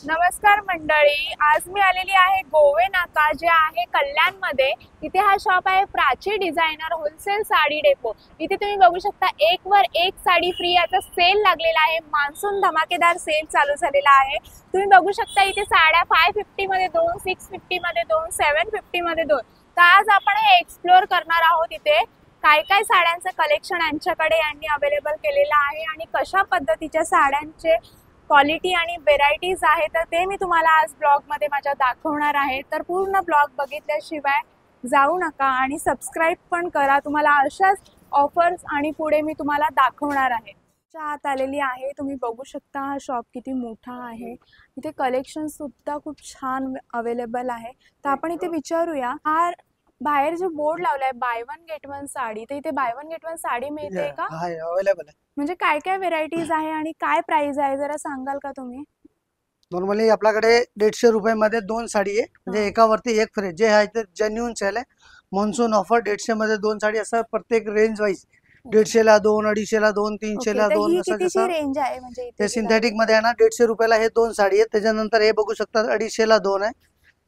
नमस्कार मंडळी, आज मी आलेली आहे गोवे नाका जे आहे कल्याणमध्ये. इथे हा शॉप आहे Prachi designer wholesale sari depot. इथे तुम्ही बघू शकता एक वर एक साडी फ्री याचा सेल लागलेला आहे. मान्सून धमाकेदार सेल चालू झालेला आहे. तुम्ही बघू शकता इथे साड्या 550 मध्ये दोन, 650 मध्ये दोन, 750 मध्ये दोन. तर आज आपण हे एक्सप्लोर करणार आहोत इथे काय काय साड्यांचं कलेक्शन यांच्याकडे यांनी अवेलेबल केलेलं आहे आणि कशा पद्धतीच्या साड्यांचे क्वालिटी आणि व्हेरायटीज आहे, तर ते मी तुम्हाला आज ब्लॉगमध्ये माझ्या दाखवणार आहे. तर पूर्ण ब्लॉग बघितल्याशिवाय जाऊ नका आणि सबस्क्राईब पण करा. तुम्हाला अशाच ऑफर्स आणि पुढे मी तुम्हाला दाखवणार आहे. आत आलेली आहे, तुम्ही बघू शकता हा शॉप किती मोठा आहे. इथे कलेक्शन सुद्धा खूप छान अवेलेबल आहे. तर आपण इथे विचारूया, हा बाहेर जो बोर्ड लावलाय by one get one sari, तर इथे by one get one sari मिळते का? अवेलेबल आहे. म्हणजे काय काय व्हेरायटीज आहे आणि काय प्राइस आहे जरा सांगाल का तुम्ही? नॉर्मली आपल्याकडे 150 रुपयामध्ये दोन साडी आहे, म्हणजे एकावरती एक फ्री. जे आहे ते जेन्युइन सेल आहे. मॉन्सून ऑफर 150 मध्ये दोन साडी, असं प्रत्येक रेंज वाईज 150 ला दोन, 250 ला दोन, 300 ला दोन, असं जसं रेंज आहे. म्हणजे ते सिंथेटिक मध्ये आहे ना, 150 रुपयाला हे दोन साडी आहेत. त्याच्यानंतर हे बघू शकता 250 ला दोन आहे.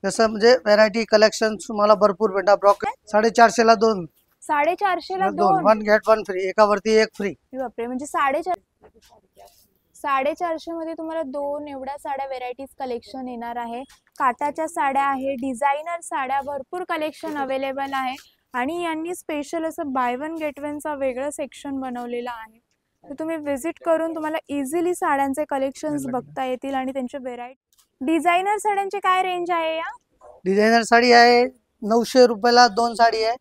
जसं म्हणजे व्हरायटी कलेक्शन तुम्हाला भरपूर भेटा. ब्रॉक 450 ला दोन, 450 ला दोन, वन गेट वन फ्री, एकावरती एक फ्री. बापरे, म्हणजे 450 मध्ये तुम्हाला दोन एवढ्या साड्या व्हेरायटीज कलेक्शन येणार आहे. काटाच्या साड्या आहे, डिझायनर साड्या, भरपूर कलेक्शन अवेलेबल आहे. आणि यांनी स्पेशल असं बाय वन गेट वनचा वेगळं सेक्शन बनवलेलं आहे. तर तुम्ही व्हिजिट करून तुम्हाला इझिली साड्यांचे कलेक्शन्स बघता येतील आणि त्यांचे व्हेरायटी. डिझायनर साड्यांचे काय रेंज आहे? या डिझायनर साडी आहे 900 रुपयाला दोन साडी आहे.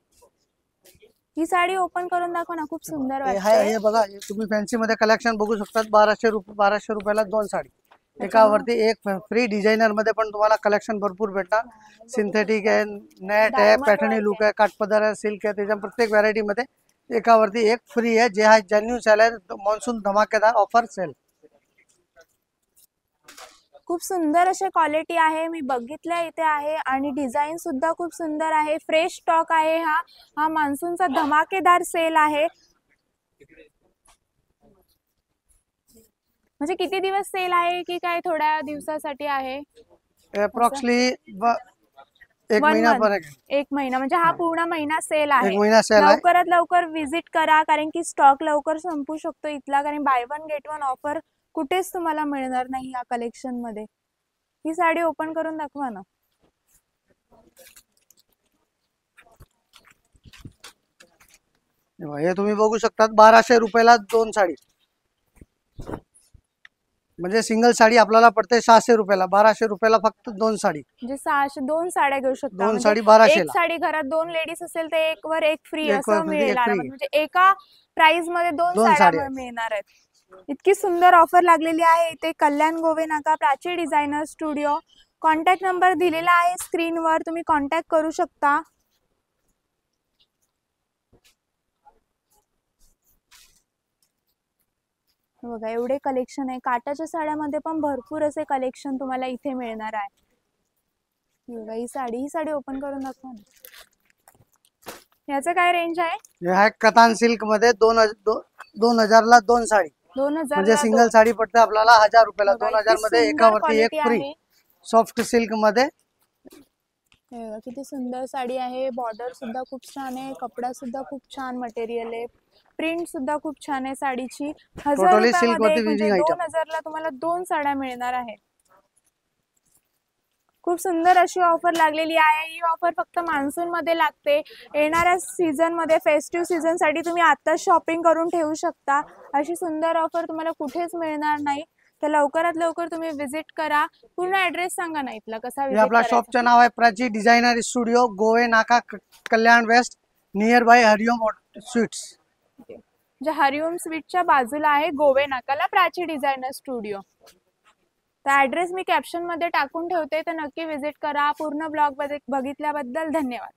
ही साडी ओपन करून दाखवा ना, खूप सुंदर वाटते. हे बघा, तुम्ही फॅन्सी मध्ये कलेक्शन बघू शकता. 1200 रुपयाला दोन साडी, एकावरती एक फ्री. डिझायनर मध्ये पण तुम्हाला कलेक्शन भरपूर भेटणार. सिंथेटिक आहे, नेट आहे, पॅटर्नी लुक आहे, काठपदर आहे, सिल्क आहे. त्याच्या प्रत्येक व्हरायटी मध्ये एकावरती एक फ्री आहे. जे आहे जेन्युइन सेल आहे, मॉन्सून धमाकेदार ऑफर सेल. खूप सुंदर असे क्वालिटी आहे, मी बघितल्या इथे आहे. आणि डिझाईन सुद्धा खूप सुंदर आहे. फ्रेश स्टॉक आहे. हा मान्सूनचा धमाकेदार सेल आहे. म्हणजे किती दिवस सेल आहे की काय थोड्या दिवसासाठी आहे? अप्रॉक्सिमेटली एक महिना पर्यंत. एक महिना म्हणजे हा पूर्ण महिना सेल आहे. एक महिना सेल आहे. लवकरात लवकर विजिट करा, कारण की स्टॉक लवकर संपू शकतो इथला. कारण by one get one offer कुठेच तुम्हाला मिळणार नाही या कलेक्शन मध्ये. ही साडी ओपन करून दाखवा ना. हे तुम्ही बघू शकता 1200 रुपयाला दोन साडी. म्हणजे सिंगल साडी आपल्याला पडते 600 रुपयाला. 1200 रुपयाला फक्त दोन साडी. म्हणजे 600 दोन साड्या घेऊ शकता. दोन साडी 1200 एक साडी घरात दोन लेडीज असेल तर एक वर एक फ्री असं मिळेल. म्हणजे एका प्राइस मध्ये दोन साड्या मिळणार आहेत. इतकी सुंदर ऑफर लागलेली आहे इथे कल्याण गोवे नाका Prachi designer studio. Contact number दिलेला आहे स्क्रीनवर, तुम्ही कॉन्टॅक्ट करू शकता. बघा एवढे कलेक्शन आहे. काटाच्या साड्यामध्ये पण भरपूर असे कलेक्शन तुम्हाला इथे मिळणार आहे. बघा ही साडी ओपन करून दाखवा ना. याचं काय रेंज आहे? हे कतान सिल्क मध्ये 2000 ला दोन साडी. 2000 म्हणजे सिंगल साडी पडते आपल्याला 1000 रुपयाला. 2000 मध्ये एकावरती एक फ्री. सॉफ्ट सिल्क मध्ये. किती सुंदर साडी आहे. बॉर्डर सुद्धा खूप छान आहे, कपडा सुद्धा खूप छान मटेरियल आहे, प्रिंट सुद्धा खूप छान आहे साडीची. 1000 रुपयामध्ये 2000 ला तुम्हाला दोन साड्या मिळणार आहेत. खूप सुंदर अशी ऑफर लागलेली आहे. ही ऑफर फक्त मान्सून मध्ये लागते. येणाऱ्या सीझन मध्ये, फेस्टिव्ह सीझन साठी तुम्ही आता शॉपिंग करून ठेवू शकता. अशी सुंदर ऑफर तुम्हाला कुठेच मिळणार नाही. तर लवकरात लवकर तुम्ही विजिट करा. पूर्ण ऍड्रेस सांगा ना इथला कसा विजिट आपला शॉपचं नाव आहे Prachi designer studio, Gove Naka, Kalyan west, near by Hariom sweets. जे हरिओम स्वीटच्या बाजूला आहे गोवे नाकाला प्राची डिझायनर स्टुडिओ. तर ऍड्रेस मी कॅप्शन मध्ये टाकून ठेवते, तर नक्की विजिट करा. पूर्ण ब्लॉग बघितल्याबद्दल धन्यवाद.